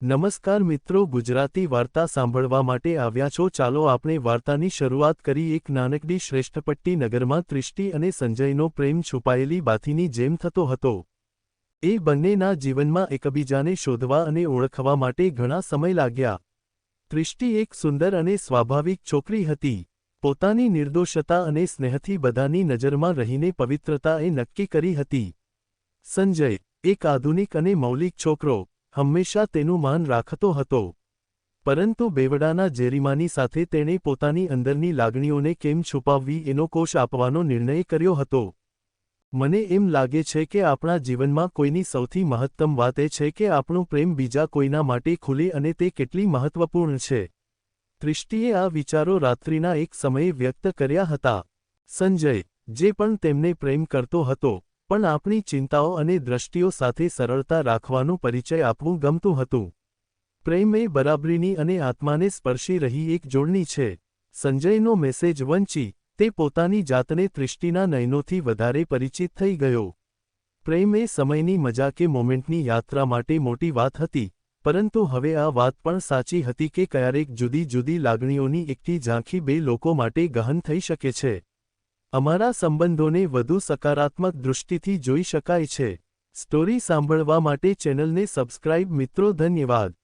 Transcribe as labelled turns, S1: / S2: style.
S1: નમસ્કાર મિત્રો, ગુજરાતી વાર્તા સાંભળવા માટે આવ્યા છો। ચાલો આપણે વાર્તાની શરૂઆત કરી। એક નાનકડી શ્રેષ્ઠપટ્ટી નગરમાં ત્રિષ્ટિ અને સંજયનો પ્રેમ છુપાયેલી બાથીની જેમ થતો હતો। એ બંનેના જીવનમાં એકબીજાને શોધવા અને ઓળખવા માટે ઘણા સમય લાગ્યા। ત્રિષ્ટિ એક સુંદર અને સ્વાભાવિક છોકરી હતી। પોતાની નિર્દોષતા અને સ્નેહથી બધાની નજરમાં રહીને પવિત્રતા એ નક્કી કરી હતી। સંજય એક આધુનિક અને મૌલિક છોકરો, હંમેશા તેનું માન રાખતો હતો, પરંતુ બેવડાના જેરીમાની સાથે તેણે પોતાની અંદરની લાગણીઓને કેમ છુપાવવી એનો કોશ આપવાનો નિર્ણય કર્યો હતો। મને એમ લાગે છે કે આપણા જીવનમાં કોઈની સૌથી મહત્તમ વાત એ છે કે આપણો પ્રેમ બીજા કોઈના માટે ખુલે અને તે કેટલી મહત્વપૂર્ણ છે। ત્રિષ્ટિએ આ વિચારો રાત્રિના એક સમયે વ્યક્ત કર્યા હતા। સંજય, જે પણ તેમને પ્રેમ કરતો હતો, પણ આપણી ચિંતાઓ અને દ્રષ્ટિઓ સાથે સરળતા રાખવાનો પરિચય આપવું ગમતું હતું। પ્રેમ એ બરાબરીની અને આત્માને સ્પર્શી રહી એક જોડણી છે। સંજયનો મેસેજ વંચી તે પોતાની જાતને ત્રિષ્ટિના નયનોથી વધારે પરિચિત થઈ ગયો। પ્રેમ એ સમયની મજા કે મોમેન્ટની યાત્રા માટે મોટી વાત હતી, પરંતુ હવે આ વાત પણ સાચી હતી કે ક્યારેક જુદી જુદી લાગણીઓની એકઠી ઝાંખી બે લોકો માટે ગહન થઈ શકે છે। અમારા સંબંધોને વધુ સકારાત્મક દૃષ્ટિથી જોઈ શકાય છે। સ્ટોરી સાંભળવા માટે ચેનલને સબસ્ક્રાઇબ મિત્રો, ધન્યવાદ।